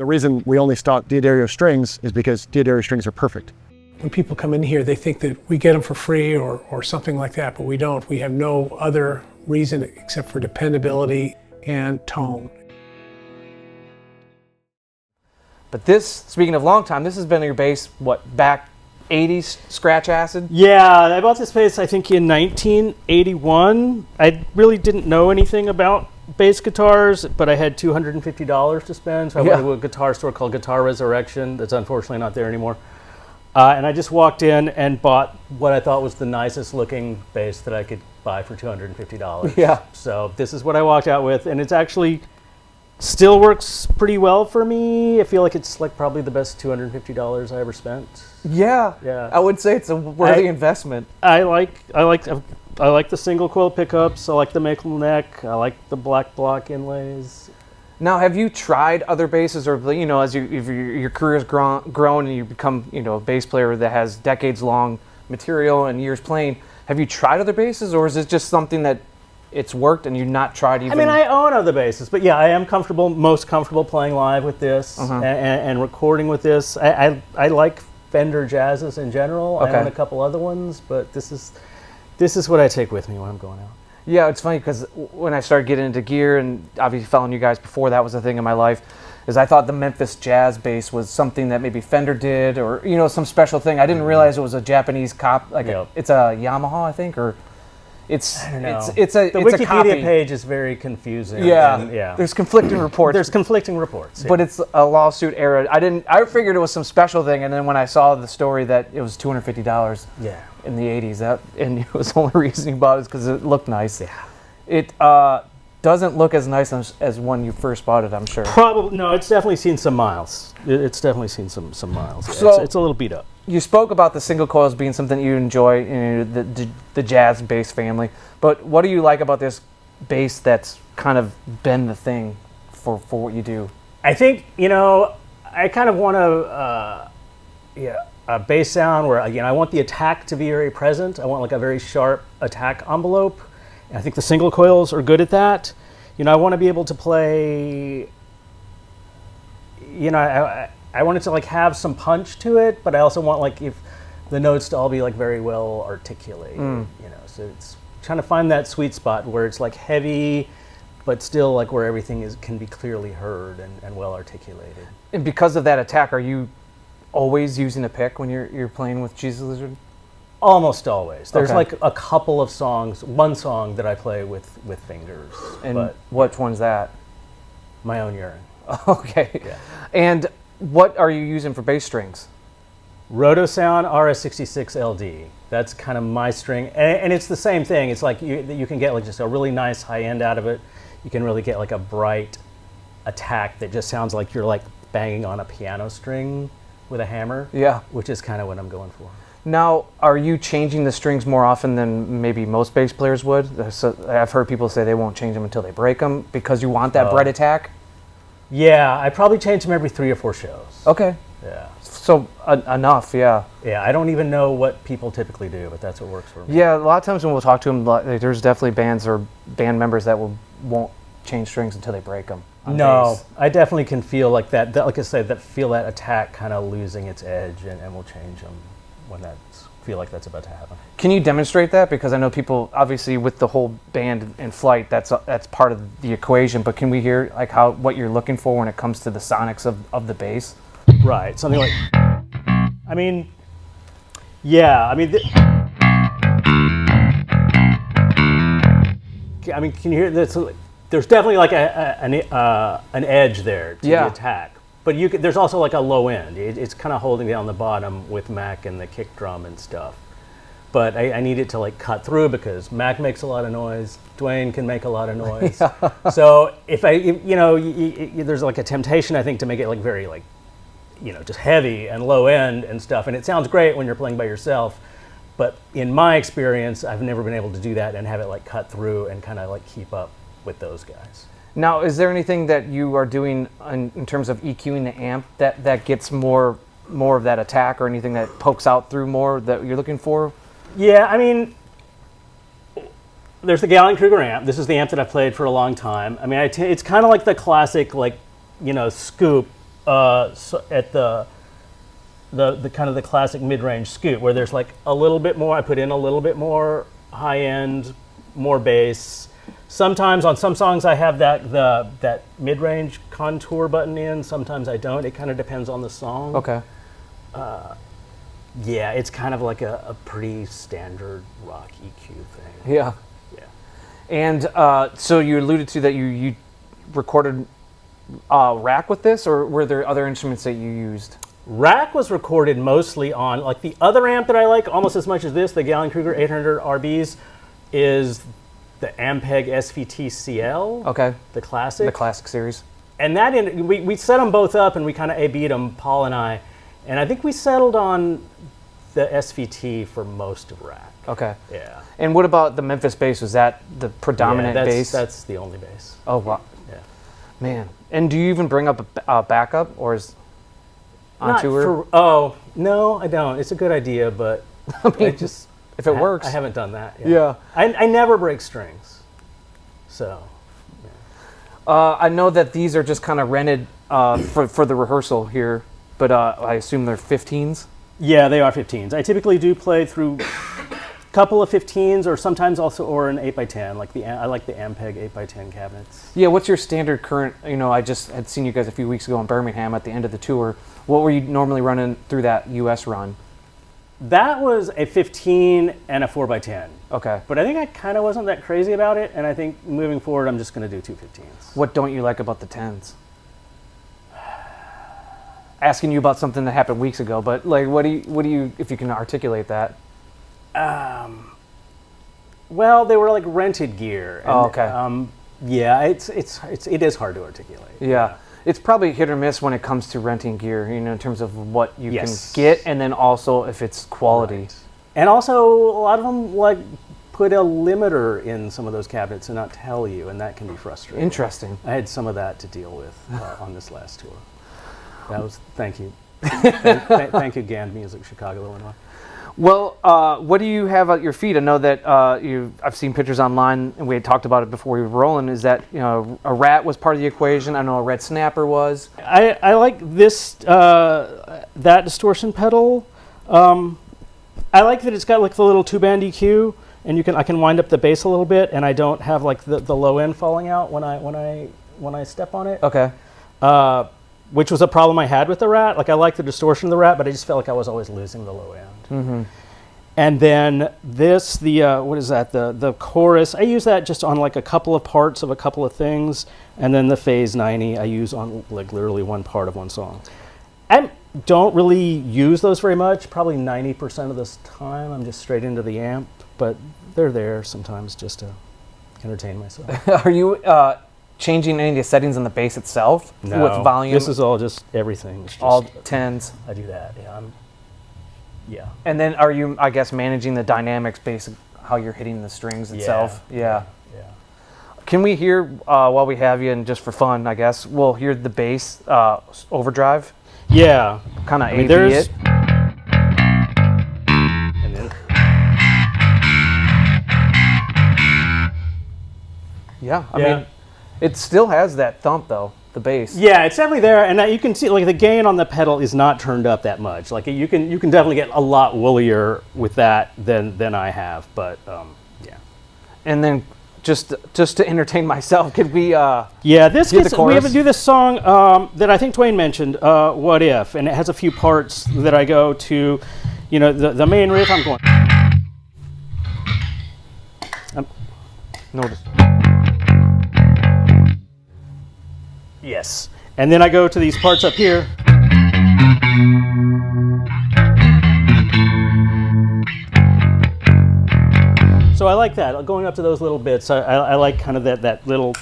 The reason we only stock D'Addario strings is because D'Addario strings are perfect. When people come in here, they think that we get them for free or something like that, but we don't. We have no other reason except for dependability and tone. But this, speaking of long time, this has been your bass, what, back 80s scratch acid? Yeah, I bought this bass I think in 1981. I really didn't know anything about bass guitars, but I had $250 to spend, so I went to a guitar store called Guitar Resurrection that's unfortunately not there anymore. And I just walked in and bought what I thought was the nicest looking bass that I could buy for $250. Yeah. So this is what I walked out with, and it's actually still works pretty well for me. I feel like it's like probably the best $250 I ever spent. Yeah. I would say it's a worthy investment. I like the single coil pickups. I like the maple neck. I like the black block inlays. Now, have you tried other basses, or as if your career's grown and you become a bass player that has decades-long material and years playing? Have you tried other basses, or is it just something that it's worked and you've not tried even? I mean, I own other basses, but yeah, I am most comfortable playing live with this and recording with this. I like Fender Jazzes in general. I own a couple other ones, but this is what I take with me when I'm going out. Yeah, it's funny because when I started getting into gear, and obviously following you guys before that was a thing in my life, is I thought the Memphis jazz bass was something that maybe Fender did, or some special thing. I didn't realize it was a Japanese it's a Yamaha, I think, or it's I don't know. It's a Wikipedia copy. page is very confusing. Yeah, there's conflicting reports. There's conflicting reports, but it's a lawsuit era. I figured it was some special thing, and then when I saw the story that it was $250. Yeah. In the 80s, and it was the only reason you bought it because it looked nice. Yeah. It doesn't look as nice as when you first bought it, I'm sure. Probably no. It's definitely seen some miles. It's definitely seen some miles. Yeah, So it's a little beat up. You spoke about the single coils being something you enjoy, the jazz bass family. But what do you like about this bass that's kind of been the thing for what you do? I think I kind of want a bass sound where I want the attack to be very present. I want like a very sharp attack envelope. And I think the single coils are good at that. I want to be able to play. I want it to like have some punch to it, but I also want like if the notes to all be like very well articulated. So it's trying to find that sweet spot where it's like heavy, but still like where everything can be clearly heard and well articulated. And because of that attack, are you always using a pick when you're playing with Jesus Lizard? Almost always. There's like a couple of songs, one song that I play with fingers. And which one's that? My Own Urine. Okay. Yeah. And what are you using for bass strings? Rotosound RS66 LD. That's kind of my string, and it's the same thing. It's like you can get like just a really nice high end out of it. You can really get like a bright attack that just sounds like you're like banging on a piano string with a hammer. Yeah. Which is kind of what I'm going for. Now, are you changing the strings more often than maybe most bass players would? So I've heard people say they won't change them until they break them because you want that bright attack. Yeah, I probably change them every 3 or 4 shows. Okay. Yeah. So enough, yeah. Yeah, I don't even know what people typically do, but that's what works for me. Yeah, a lot of times when we'll talk to them, there's definitely bands or band members that won't change strings until they break them. No, bass. I definitely can feel like that. Like I said, feel that attack kind of losing its edge, and we'll change them when feel like that's about to happen. Can you demonstrate that? Because I know people, obviously, with the whole band in flight, that's part of the equation. But can we hear like what you're looking for when it comes to the sonics of the bass? Right, something like. I mean, yeah. I mean. Can you hear this? There's definitely like an edge there to the attack, but there's also like a low end. It's kind of holding down the bottom with Mac and the kick drum and stuff. But I need it to like cut through because Mac makes a lot of noise. Duane can make a lot of noise. So if there's like a temptation I think to make it like very like, just heavy and low end and stuff. And it sounds great when you're playing by yourself. But in my experience, I've never been able to do that and have it like cut through and kind of like keep up with those guys. Now, is there anything that you are doing in terms of EQing the amp that gets more of that attack, or anything that pokes out through more that you're looking for? Yeah, I mean, there's the Gallien-Krueger amp. This is the amp that I've played for a long time. I mean, it's kind of like the classic, like, scoop so at the kind of the classic mid-range scoot, where there's like a little bit more. I put in a little bit more high end, more bass. Sometimes on some songs I have that mid-range contour button in. Sometimes I don't. It kind of depends on the song. Okay. Yeah, it's kind of like a pretty standard rock EQ thing. Yeah. Yeah. And so you alluded to that you recorded rack with this, or were there other instruments that you used? Rack was recorded mostly on, like, the other amp that I like almost as much as this, the Gallien-Krueger 800 RBs, is the Ampeg SVT CL. Okay. The classic. The classic series. And that, we set them both up and we kind of A-B'd them, Paul and I. And I think we settled on the SVT for most of Rack. Okay. Yeah. And what about the Memphis bass? Was that the predominant bass? That's the only bass. Oh, wow. Yeah. Man. And do you even bring up a backup, or is on tour? Oh, no, I don't. It's a good idea, but I mean, just if it works. I haven't done that yet. Yeah. I never break strings, so. I know that these are just kind of rented for the rehearsal here, but I assume they're 15s? Yeah, they are 15s. I typically do play through a couple of 15s, or sometimes also an 8x10. I like the Ampeg 8x10 cabinets. Yeah, what's your standard current, I just had seen you guys a few weeks ago in Birmingham at the end of the tour. What were you normally running through that US run? That was a 15 and a 4x10. Okay. But I think I kind of wasn't that crazy about it, and I think moving forward I'm just going to do two 15s. What don't you like about the 10s? Asking you about something that happened weeks ago, but like, what do you, if you can articulate that? Well, they were like rented gear. And, Oh, okay. Yeah, it is hard to articulate. Yeah. It's probably hit or miss when it comes to renting gear, in terms of what you Yes. can get, and then also if it's quality. Right. And also, a lot of them like put a limiter in some of those cabinets and not tell you, and that can be frustrating. Interesting. I had some of that to deal with on this last tour. That was, thank you. Thank you, Gand Music, Chicago, Illinois. Well, what do you have at your feet? I know that I've seen pictures online, and we had talked about it before we were rolling, is that a rat was part of the equation. I know a red snapper was. I like this, that distortion pedal. I like that it's got like the little two-band EQ, and I can wind up the bass a little bit, and I don't have like the low end falling out when I step on it. Okay. Which was a problem I had with the Rat. Like, I like the distortion of the Rat, but I just felt like I was always losing the low end. Mm-hmm. And then this, what is that? The chorus, I use that just on like a couple of parts of a couple of things, and then the Phase 90 I use on like literally one part of one song. I don't really use those very much. Probably 90% of this time I'm just straight into the amp, but they're there sometimes just to entertain myself. Are you changing any of the settings on the bass itself? No, with volume? This is all just everything. It's just, all 10s. I do that, yeah. Yeah. And then are you, I guess, managing the dynamics based on how you're hitting the strings itself? Yeah. Can we hear, while we have you, and just for fun, I guess, we'll hear the bass overdrive? Yeah. Kind of A-B it. And then, Yeah, I mean, it still has that thump, though, the bass. yeah, it's definitely there, and you can see like the gain on the pedal is not turned up that much. Like you can definitely get a lot woolier with that than I have, but yeah. And then just to entertain myself, could we? Yeah, this Hear the gets, we chorus? have to do this song that I think Duane mentioned, "What If," and it has a few parts that I go to. The main riff. I'm going. Notice. Yes, and then I go to these parts up here. So I like that, going up to those little bits. I like kind of that little.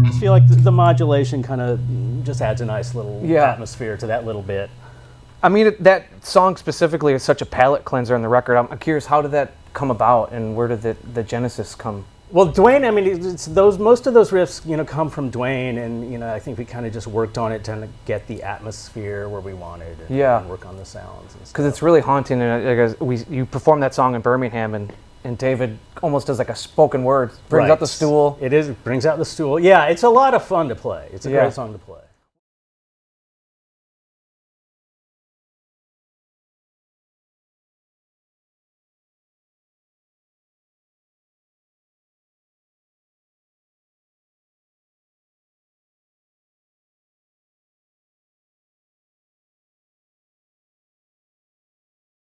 Just feel like the modulation kind of just adds a nice little atmosphere to that little bit. I mean, that song specifically is such a palate cleanser on the record. I'm curious, how did that come about, and where did the genesis come? Well, Duane, I mean, it's most of those riffs, come from Duane, and I think we kind of just worked on it to get the atmosphere where we wanted, and work on the sounds. Because it's really haunting, and you performed that song in Birmingham, and and David almost does like a spoken word, brings out the stool. It brings out the stool. Yeah, it's a lot of fun to play. It's a great song to play.